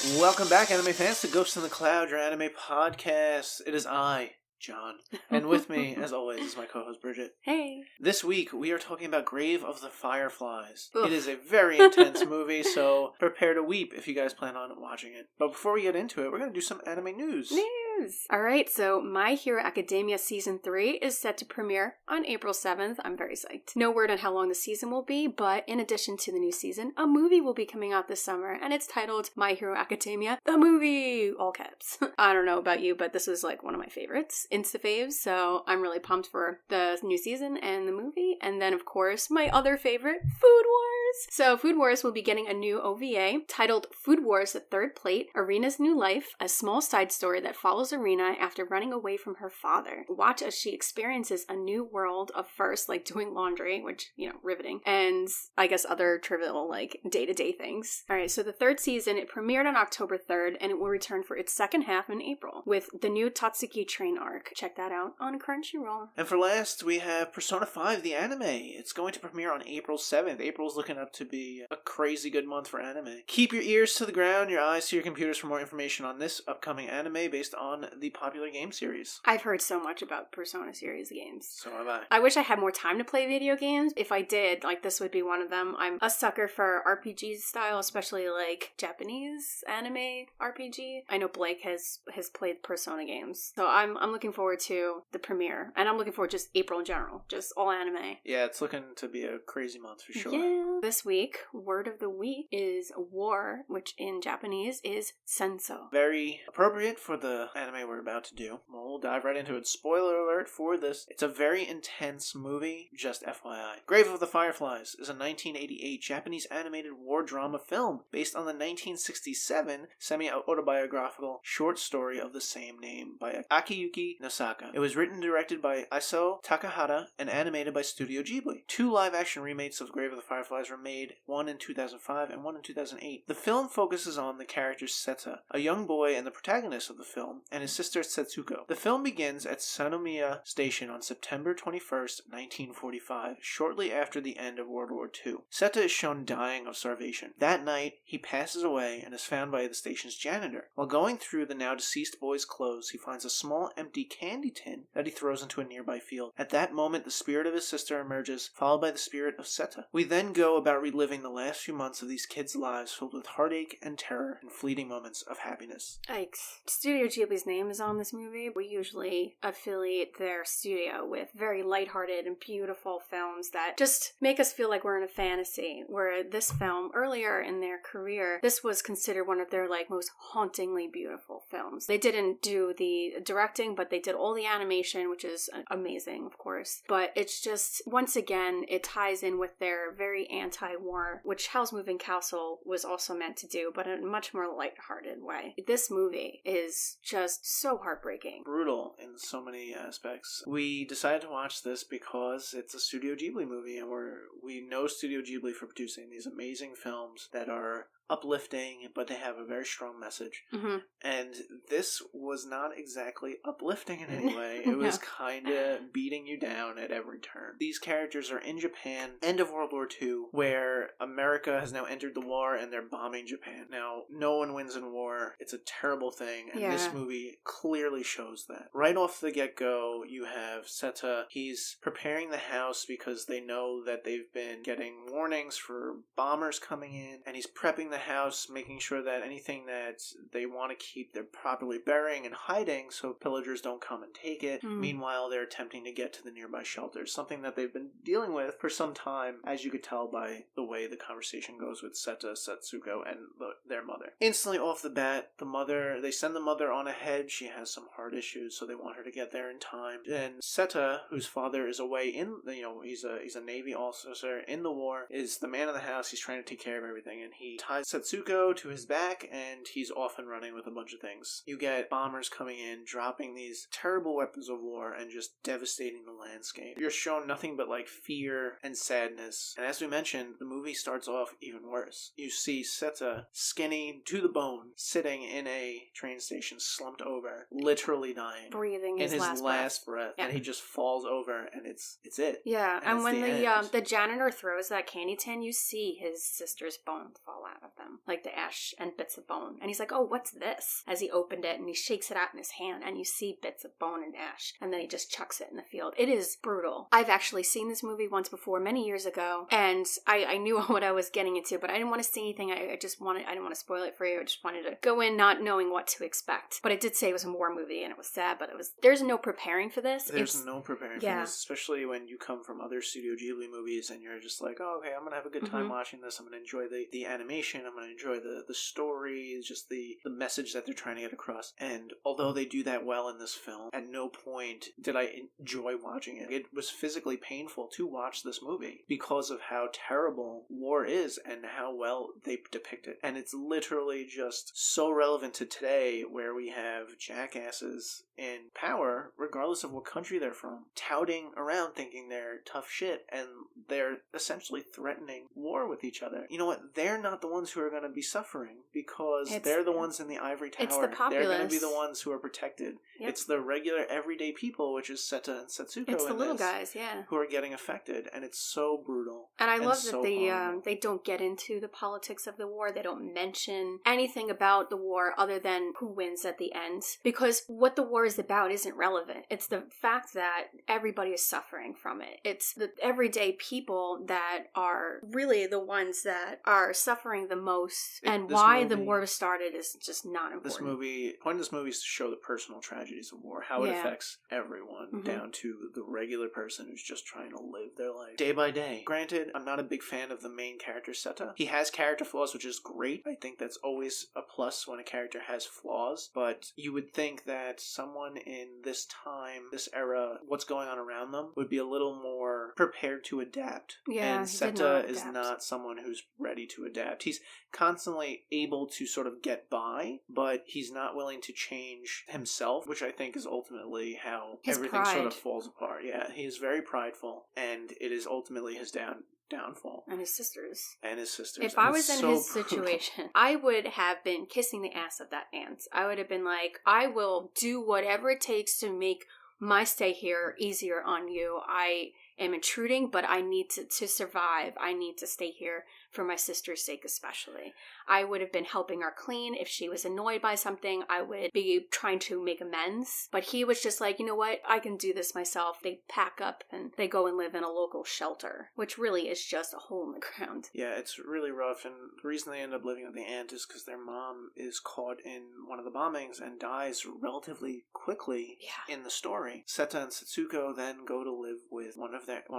Welcome back, anime fans, to Ghosts in the Cloud, your anime podcast. It is I, John, and with me, as always, is my co-host Bridgette. Hey. This week, we are talking about Grave of the Fireflies. Ugh. It is a very intense movie, so prepare to weep if you guys plan on watching it. But before we get into it, we're going to do some anime news. Alright, so My Hero Academia Season 3 is set to premiere on April 7th. I'm very psyched. No word on how long the season will be, but in addition to the new season, a movie will be coming out this summer, and it's titled My Hero Academia, the movie! All caps. I don't know about you, but this was like one of my favorites. Insta-faves, so I'm really pumped for the new season and the movie. And then, of course, my other favorite, Food Wars! So Food Wars will be getting a new OVA titled Food Wars: The Third Plate, Arena's New Life, a small side story that follows Arena after running away from her father. Watch as she experiences a new world of first, like doing laundry, which, riveting, and I guess other trivial, like, day-to-day things. Alright, so the third season, it premiered on October 3rd, and it will return for its second half in April, with the new Tatsuki train arc. Check that out on Crunchyroll. And for last, we have Persona 5, the anime. It's going to premiere on April 7th. April's looking up to be a crazy good month for anime. Keep your ears to the ground, your eyes to your computers for more information on this upcoming anime based on the popular game series. I've heard so much about Persona series games. So have I. I wish I had more time to play video games. If I did, this would be one of them. I'm a sucker for RPG style, especially like Japanese anime RPG. I know Blake has played Persona games. So I'm looking forward to the premiere. And I'm looking forward to just April in general. Just all anime. Yeah, it's looking to be a crazy month for sure. Yeah. This week, word of the week is war, which in Japanese is senso. Very appropriate for the anime we're about to do. We'll dive right into it. Spoiler alert for this. It's a very intense movie, just FYI. Grave of the Fireflies is a 1988 Japanese animated war drama film based on the 1967 semi-autobiographical short story of the same name by Akiyuki Nosaka. It was written and directed by Isao Takahata and animated by Studio Ghibli. 2 live-action remakes of Grave of the Fireflies were made, one in 2005 and one in 2008. The film focuses on the character Seta, a young boy and the protagonist of the film, and his sister Setsuko. The film begins at Sanomiya Station on September 21st, 1945, shortly after the end of World War II. Seta is shown dying of starvation. That night, he passes away and is found by the station's janitor. While going through the now deceased boy's clothes, he finds a small empty candy tin that he throws into a nearby field. At that moment, the spirit of his sister emerges, followed by the spirit of Seta. We then go about reliving the last few months of these kids' lives filled with heartache and terror and fleeting moments of happiness. Yikes. Studio Ghibli's name is on this movie. We usually affiliate their studio with very lighthearted and beautiful films that just make us feel like we're in a fantasy, where this film, earlier in their career, this was considered one of their most hauntingly beautiful films. They didn't do the directing, but they did all the animation, which is amazing, of course. But it's just, once again, it ties in with their very anti-war, which Howl's Moving Castle was also meant to do, but in a much more lighthearted way. This movie is just so heartbreaking. Brutal in so many aspects. We decided to watch this because it's a Studio Ghibli movie, and we know Studio Ghibli for producing these amazing films that are uplifting, but they have a very strong message. Mm-hmm. And this was not exactly uplifting in any way. It was kind of beating you down at every turn. These characters are in Japan, end of World War II, where America has now entered the war and they're bombing Japan. Now, no one wins in war. It's a terrible thing, and this movie clearly shows that. Right off the get-go, you have Seta. He's preparing the house because they know that they've been getting warnings for bombers coming in, and he's prepping the house, making sure that anything that they want to keep, they're properly burying and hiding so pillagers don't come and take it. Meanwhile, they're attempting to get to the nearby shelters, something that they've been dealing with for some time, as you could tell by the way the conversation goes with Seta, Setsuko, and their mother. Instantly off the bat, they send the mother on ahead. She has some heart issues, so they want her to get there in time. And Seta, whose father is away he's a Navy officer in the war, is the man of the house. He's trying to take care of everything, and he ties Setsuko to his back, and he's off and running with a bunch of things. You get bombers coming in, dropping these terrible weapons of war, and just devastating the landscape. You're shown nothing but fear and sadness. And as we mentioned, the movie starts off even worse. You see Seta, skinny to the bone, sitting in a train station, slumped over, literally dying, breathing in his last breath. Yeah. And he just falls over, and it's it. Yeah, and when the the janitor throws that candy tin, you see his sister's bones fall out of with them, like the ash and bits of bone. And he's like, oh, what's this? As he opened it and he shakes it out in his hand and you see bits of bone and ash. And then he just chucks it in the field. It is brutal. I've actually seen this movie once before, many years ago, and I knew what I was getting into, but I didn't want to see anything. I didn't want to spoil it for you. I just wanted to go in not knowing what to expect. But it did say it was a war movie and it was sad, but there's no preparing for this. There's no preparing for this, especially when you come from other Studio Ghibli movies and you're just like, oh, okay, I'm going to have a good time watching this. I'm going to enjoy the animation. I'm going to enjoy the story, just the message that they're trying to get across. And although they do that well in this film, at no point did I enjoy watching it. It was physically painful to watch this movie because of how terrible war is and how well they depict it. And it's literally just so relevant to today, where we have jackasses in power, regardless of what country they're from, touting around thinking they're tough shit, and they're essentially threatening war with each other. You know what? They're not the ones who are going to be suffering, because they're the ones in the ivory tower. It's the populace. They're going to be the ones who are protected. Yep. It's the regular everyday people, which is Seta and Setsuko. It's the little guys, who are getting affected, and it's so brutal. And I love that they don't get into the politics of the war. They don't mention anything about the war other than who wins at the end, because what the war is about isn't relevant. It's the fact that everybody is suffering from it. It's the everyday people that are really the ones that are suffering the most, and why the war started is just not important. The point of this movie is to show the personal tragedies of war, how it affects everyone, down to the regular person who's just trying to live their life day by day. Granted, I'm not a big fan of the main character, Seta. He has character flaws, which is great. I think that's always a plus when a character has flaws, but you would think that someone in this time, this era, what's going on around them would be a little more prepared to adapt. Yeah, and Seta is not someone who's ready to adapt. He's constantly able to sort of get by, but he's not willing to change himself, which I think is ultimately how everything sort of falls apart. Yeah, he's very prideful, and it is ultimately his downfall. And his sisters. If I was in his situation, I would have been kissing the ass of that aunt. I would have been like, I will do whatever it takes to make my stay here easier on you. I am intruding, but I need to survive. I need to stay here for my sister's sake especially. I would have been helping her clean. If she was annoyed by something, I would be trying to make amends. But he was just like, you know what? I can do this myself. They pack up and they go and live in a local shelter, which really is just a hole in the ground. Yeah, it's really rough. And the reason they end up living with the aunt is because their mom is caught in one of the bombings and dies relatively quickly in the story. Seta and Setsuko then go to live with one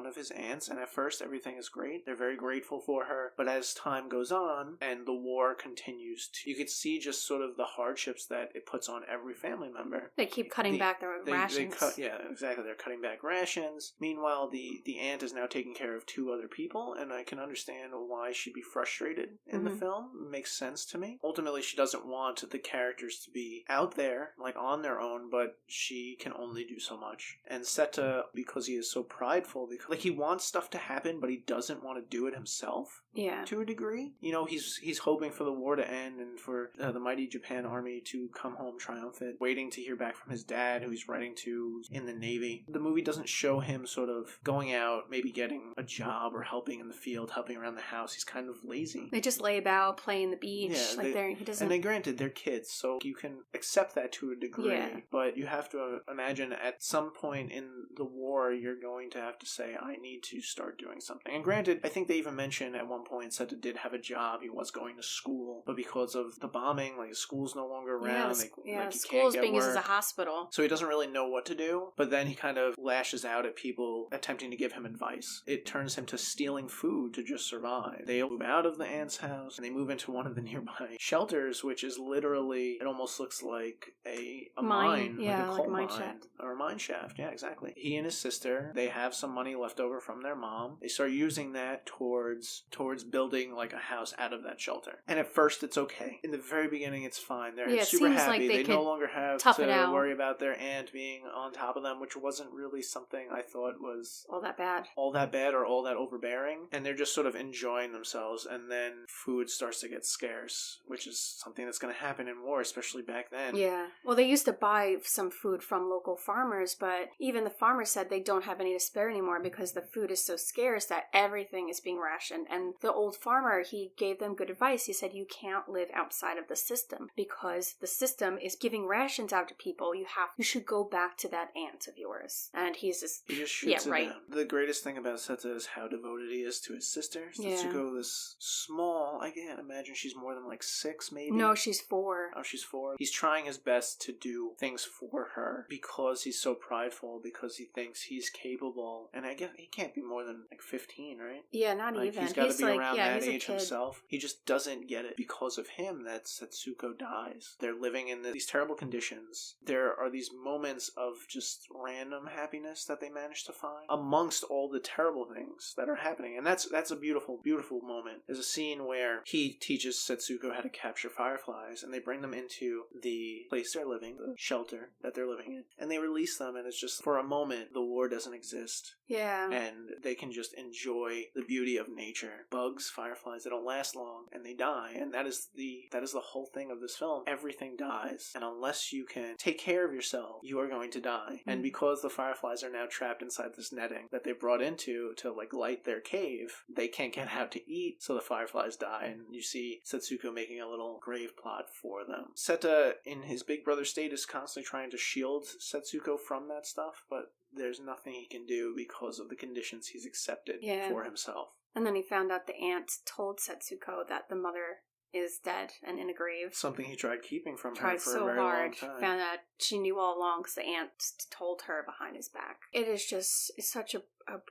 of his aunts, and at first everything is great. They're very grateful for her, but as time goes on and the war continues, you could see just sort of the hardships that it puts on every family member. They keep cutting back their rations. Yeah, exactly. They're cutting back rations. Meanwhile, the aunt is now taking care of two other people, and I can understand why she'd be frustrated in the film. It makes sense to me. Ultimately, she doesn't want the characters to be out there, like on their own, but she can only do so much. And Seta, because he is so prideful, like he wants stuff to happen, but he doesn't want to do it himself. Yeah. To a degree. You know, he's hoping for the war to end and for the mighty Japan army to come home triumphant, waiting to hear back from his dad, who he's writing to in the Navy. The movie doesn't show him sort of going out, maybe getting a job or helping in the field, helping around the house. He's kind of lazy. They just lay about, play in the beach. Yeah, he doesn't... And then granted, they're kids, so you can accept that to a degree. Yeah. But you have to imagine at some point in the war, you're going to have to say, I need to start doing something. And granted, I think they even mentioned at one point Seta did have a job. He was going to school, but because of the bombing, like, the school's no longer around. The school's being used as a hospital. So he doesn't really know what to do, but then he kind of lashes out at people attempting to give him advice. It turns him to stealing food to just survive. They move out of the aunt's house, and they move into one of the nearby shelters, which is literally, it almost looks like a mine. Yeah, like a coal mine mine. shaft. Or a mine shaft, yeah, exactly. He and his sister, they have some money left over from their mom. They start using that towards building like a house out of that shelter. And at first it's okay. In the very beginning it's fine. They're super happy. Like they no longer have to worry about their aunt being on top of them, which wasn't really something I thought was all that bad or all that overbearing. And they're just sort of enjoying themselves, and then food starts to get scarce, which is something that's going to happen in war, especially back then. Yeah. Well, they used to buy some food from local farmers, but even the farmers said they don't have any to spare anymore because the food is so scarce that everything is being rationed. And the old farmer, he gave them good advice. He said, you can't live outside of the system because the system is giving rations out to people. You should go back to that aunt of yours. And he just shoots it down. The greatest thing about Seta is how devoted he is to his sister. Setsuko, this small, I can't imagine she's more than like 6 maybe. No, she's 4. Oh, she's 4. He's trying his best to do things for her because he's so prideful, because he thinks he's capable. And I guess he can't be more than like 15, right? Yeah, not even. He's got to be around that age himself. He just doesn't get it. Because of him that Setsuko dies. They're living in these terrible conditions. There are these moments of just random happiness that they manage to find amongst all the terrible things that are happening. And that's a beautiful, beautiful moment. There's a scene where he teaches Setsuko how to capture fireflies, and they bring them into the place they're living, the shelter that they're living in, and they release them, and it's just for a moment the war doesn't exist. Yeah. And they can just enjoy the beauty of nature. Bugs, fireflies, they don't last long, and they die. And that is the whole thing of this film. Everything dies. And unless you can take care of yourself, you are going to die. And because the fireflies are now trapped inside this netting that they brought into to like light their cave, they can't get out to eat, so the fireflies die. And you see Setsuko making a little grave plot for them. Seta, in his big brother state, is constantly trying to shield Setsuko from that stuff, but there's nothing he can do because of the conditions he's accepted for himself. And then he found out the aunt told Setsuko that the mother is dead and in a grave. Something he tried keeping from her for a very long time. Found out she knew all along because the aunt told her behind his back. It is just such a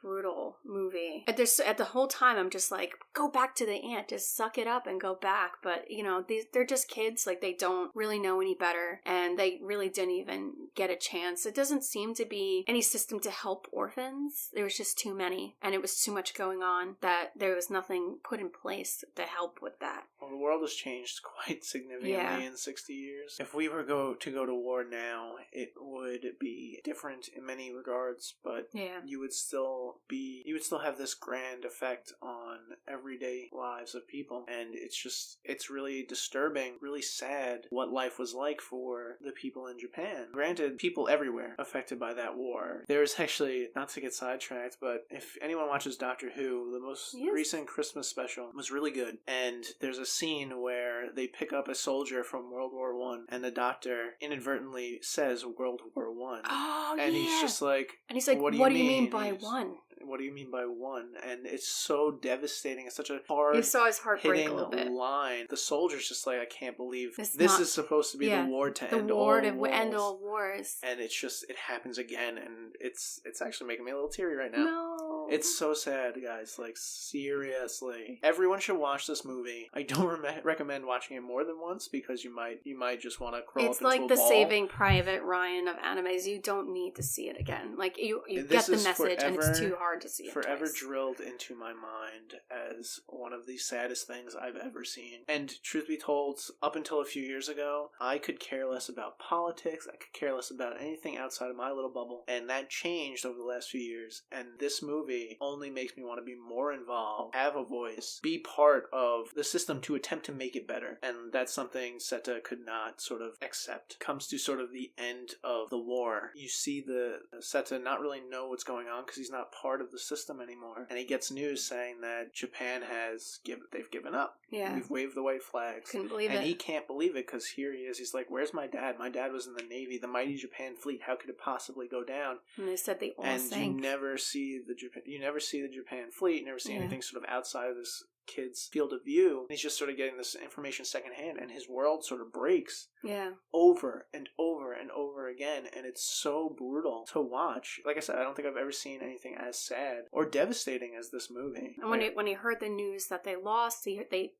brutal movie. At the whole time, I'm just like, go back to the aunt. Just suck it up and go back. But, they're just kids. Like, they don't really know any better. And they really didn't even get a chance. It doesn't seem to be any system to help orphans. There was just too many. And it was too much going on that there was nothing put in place to help with that. Well, the world has changed quite significantly in 60 years. If we were to go to war now, it would be different in many regards. But you would still have this grand effect on everyday lives of people, and it's really disturbing, really sad what life was like for the people in Japan. Granted, people everywhere affected by that war. There's actually, not to get sidetracked, but if anyone watches Doctor Who, the most recent Christmas special was really good, and there's a scene where they pick up a soldier from World War I, and the doctor inadvertently says World War I. Oh, and he's just like, and he's like, what do you mean by one? What do you mean by one? And it's so devastating. It's such a hard, you saw his heart break a little bit. Line. The soldier's just like, I can't believe this is supposed to be the war to end all wars. The war to end all wars. And it's just, it happens again, and it's actually making me a little teary right now. No. It's so sad, guys. Like, seriously. Everyone should watch this movie. I don't recommend watching it more than once, because you might just want to crawl up into a ball. It's like the Saving Private Ryan of animes. You don't need to see it again. Like, you get the message, and it's too hard to see it forever twice. Drilled into my mind as one of the saddest things I've ever seen. And truth be told, up until a few years ago, I could care less about politics. I could care less about anything outside of my little bubble. And that changed over the last few years. And this movie only makes me want to be more involved, have a voice, be part of the system to attempt to make it better. And that's something Seta could not sort of accept. Comes to sort of the end of the war. You see the Seta not really know what's going on because he's not part of the system anymore. And he gets news saying that Japan they've given up. Yeah. We've waved the white flags. Couldn't believe it. And he can't believe it because here he is. He's like, where's my dad? My dad was in the Navy, the mighty Japan fleet. How could it possibly go down? And they said they all sank. And you never see the Japan fleet. You never see anything sort of outside of this kid's field of view. He's just sort of getting this information secondhand, and his world sort of breaks over and over and over again, and it's so brutal to watch. Like I said, I don't think I've ever seen anything as sad or devastating as this movie. And when he heard the news that they lost,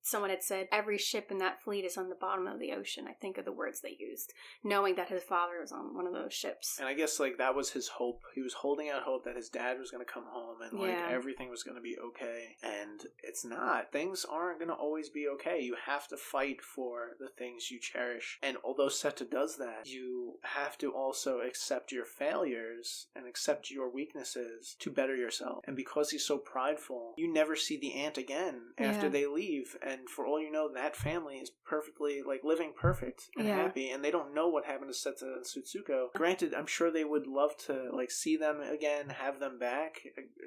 someone had said every ship in that fleet is on the bottom of the ocean. I think of the words they used, knowing that his father was on one of those ships. And I guess like that was his hope. He was holding out hope that his dad was going to come home and like everything was going to be okay, and it's not. Things aren't going to always be okay. You have to fight for the things you cherish. And although Seta does that, you have to also accept your failures and accept your weaknesses to better yourself. And because he's so prideful, you never see the aunt again after they leave. And for all you know, that family is perfectly, like, living perfect and happy. And they don't know what happened to Seta and Setsuko. Granted, I'm sure they would love to, like, see them again, have them back,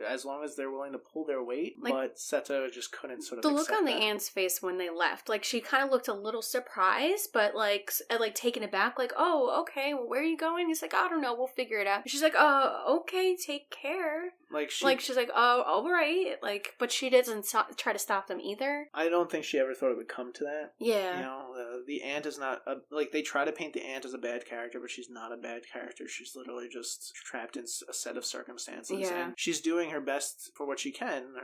as long as they're willing to pull their weight. But Seta just couldn't sort of the look on the that. aunt's face when they left, like she kind of looked a little surprised, but like taken aback, like, oh, okay, well, where are you going? He's like, I don't know, we'll figure it out. And she's like, oh, okay, take care. She's like, oh, all right, like, but she doesn't try to stop them either. I don't think she ever thought it would come to that. Yeah. You know, the aunt is not they try to paint the aunt as a bad character, but she's not a bad character. She's literally just trapped in a set of circumstances. Yeah. And she's doing her best for what she can.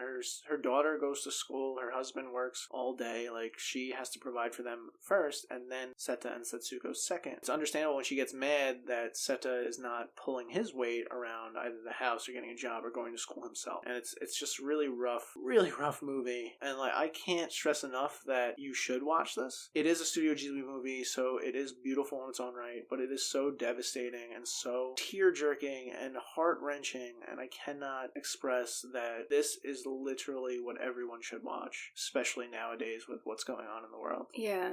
Her daughter goes to school. Her husband works all day. Like, she has to provide for them first, and then Seta and Setsuko second. It's understandable when she gets mad that Seta is not pulling his weight around either the house or getting a job or going to school himself. And it's just really rough movie. And like, I can't stress enough that you should watch this. It is a Studio Ghibli movie, so it is beautiful in its own right, but it is so devastating and so tear-jerking and heart-wrenching, and I cannot express that this is literally what everyone should watch, especially nowadays with what's going on in the world. Yeah,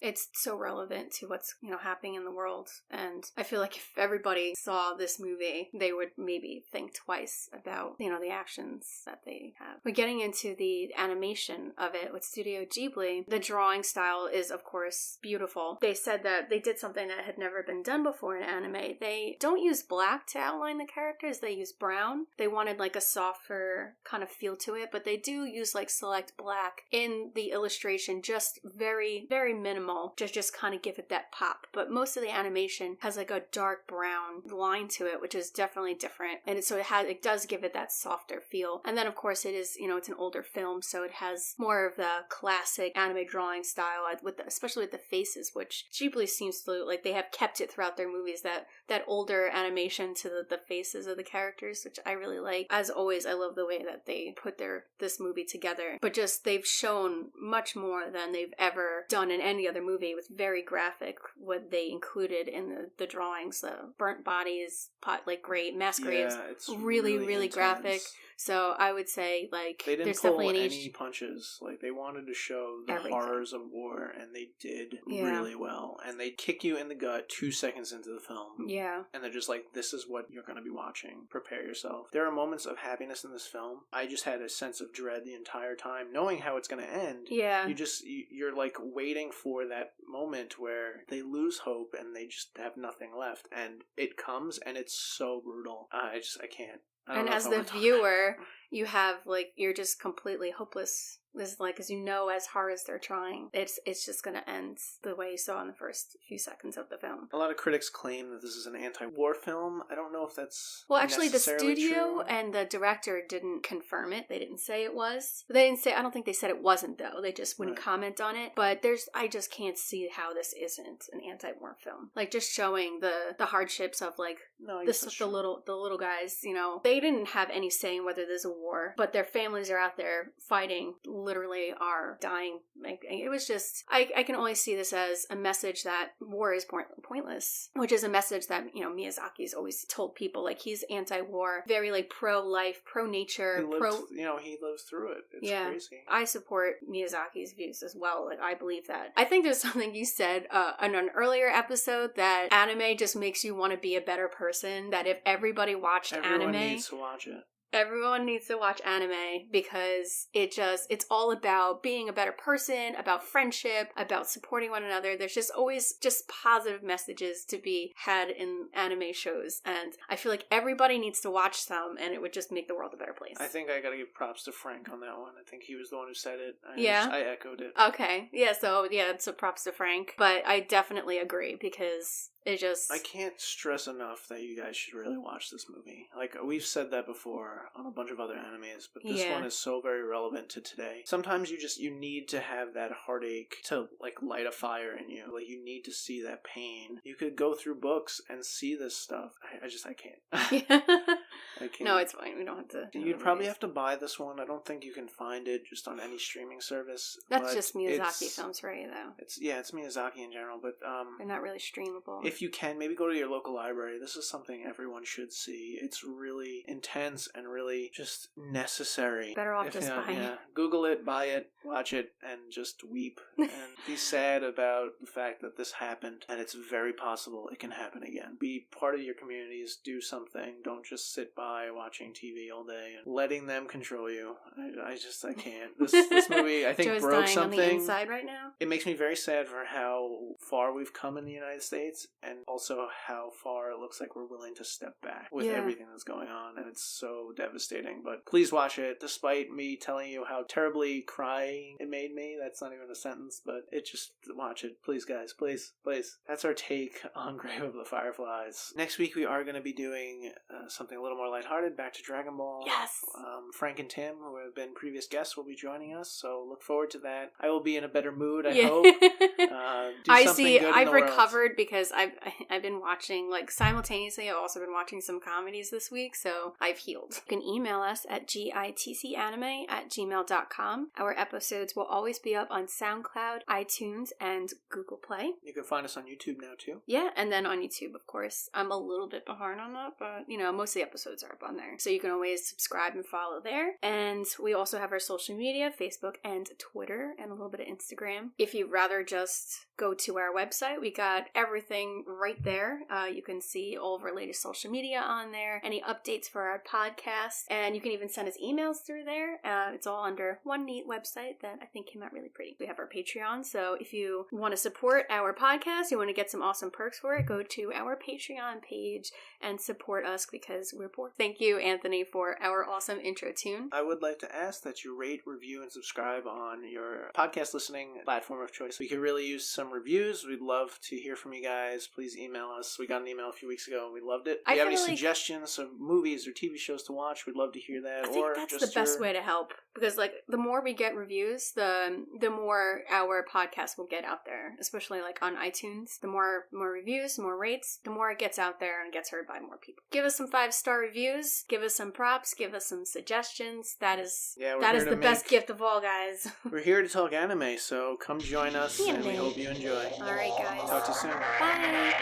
it's so relevant to what's, happening in the world, and I feel like if everybody saw this movie, they would maybe think twice about, the actions that they have. But getting into the animation of it with Studio Ghibli, the drawing style is, of course, beautiful. They said that they did something that had never been done before in anime. They don't use black to outline the characters, they use brown. They wanted like a softer kind of feel to it, but they do use like select black in the illustration, just very, very minimal, just kind of give it that pop. But most of the animation has like a dark brown line to it, which is definitely different. And it does give it that softer feel. And then of course it is, it's an older film, so it has more of the classic anime drawing style, especially with the faces, which Ghibli seems to, like, they have kept it throughout their movies, that older animation to the faces of the characters, which I really like. As always, I love the way that they put this movie together. But just, they've shown much more than they've ever done in any other movie. It was very graphic what they included in the drawings. The burnt bodies, great mass graves. Yeah, it's really graphic. So I would say, like, they didn't there's pull definitely any punches. Like, they wanted to show the everything. horrors of war, and they did really well. And they kick you in the gut 2 seconds into the film. Yeah. And they're just like, this is what you're going to be watching. Prepare yourself. There are moments of happiness in this film. I just had a sense of dread the entire time, knowing how it's going to end. Yeah. You're like waiting for that moment where they lose hope and they just have nothing left. And it comes, and it's so brutal. I can't. And as the viewer, you have, like, you're just completely hopeless. This is like, as as hard as they're trying, it's just going to end the way you saw in the first few seconds of the film. A lot of critics claim that this is an anti-war film. I don't know if that's well, actually, the studio true. And the director didn't confirm it. They didn't say it was. They didn't say. I don't think they said it wasn't, though. They just wouldn't comment on it. But I just can't see how this isn't an anti-war film. Like, just showing the hardships of, like, the little guys. They didn't have any say in whether there's a war, but their families are out there fighting. Literally are dying. Like, it was just, I can only see this as a message that war is pointless, which is a message that, Miyazaki's always told people. Like, he's anti-war, very, like, pro-life, pro-nature, he lives through it. It's crazy. I support Miyazaki's views as well. Like, I believe that. I think there's something you said in an earlier episode, that anime just makes you want to be a better person, that if everybody watched Everyone anime... needs to watch it. Everyone needs to watch anime, because it's all about being a better person, about friendship, about supporting one another. There's just always just positive messages to be had in anime shows, and I feel like everybody needs to watch some, and it would just make the world a better place. I think I gotta give props to Frank on that one. I think he was the one who said it. I echoed it. Okay. Yeah, so props to Frank. But I definitely agree, because... I can't stress enough that you guys should really watch this movie. Like, we've said that before on a bunch of other animes, but this one is so very relevant to today. Sometimes you need to have that heartache to, like, light a fire in you. Like, you need to see that pain. You could go through books and see this stuff. I can't. I can't. No, it's fine. We don't have to. You'd probably have to buy this one. I don't think you can find it just on any streaming service. That's just Miyazaki films for you, though. It's Miyazaki in general, but they're not really streamable. if you can, maybe go to your local library. This is something everyone should see. It's really intense and really just necessary. Better off just buying it. Google it, buy it, watch it, and just weep and be sad about the fact that this happened, and it's very possible it can happen again. Be part of your communities. Do something. Don't just sit by watching TV all day and letting them control you. I can't. This movie, I think, Joe's broke dying something. on the inside right now. It makes me very sad for how far we've come in the United States, and also how far it looks like we're willing to step back with everything that's going on, and it's so devastating. But please watch it, despite me telling you how terribly crying it made me. That's not even a sentence, but watch it. Please, guys, please. That's our take on Grave of the Fireflies. Next week we are going to be doing something a little more lighthearted, back to Dragon Ball. Yes! Frank and Tim, who have been previous guests, will be joining us, so look forward to that. I will be in a better mood, I hope. I've recovered because I've been watching, like, simultaneously, I've also been watching some comedies this week, so I've healed. You can email us at gitcanime@gmail.com. Our episodes will always be up on SoundCloud, iTunes, and Google Play. You can find us on YouTube now, too. Yeah, and then on YouTube, of course. I'm a little bit behind on that, but, most of the episodes are up on there. So you can always subscribe and follow there. And we also have our social media, Facebook and Twitter, and a little bit of Instagram. If you'd rather just go to our website, we got everything right there. You can see all of our latest social media on there, any updates for our podcast, and you can even send us emails through there. It's all under one neat website that I think came out really pretty. We have our Patreon, so if you want to support our podcast, you want to get some awesome perks for it, go to our Patreon page and support us because we're poor. Thank you, Anthony, for our awesome intro tune. I would like to ask that you rate, review, and subscribe on your podcast listening platform of choice. We could really use some reviews. We'd love to hear from you guys. Please email us. We got an email a few weeks ago and we loved it. If you have any suggestions of movies or TV shows to watch, we'd love to hear that. I think that's the best way to help, because like the more we get reviews, the more our podcast will get out there, especially like on iTunes. The more reviews, more rates, the more it gets out there and gets heard by more people. Give us some 5-star reviews, give us some props, give us some suggestions. That is the best gift of all, guys. We're here to talk anime, so come join us and we hope you enjoy. All right, guys. Talk to you soon. Bye.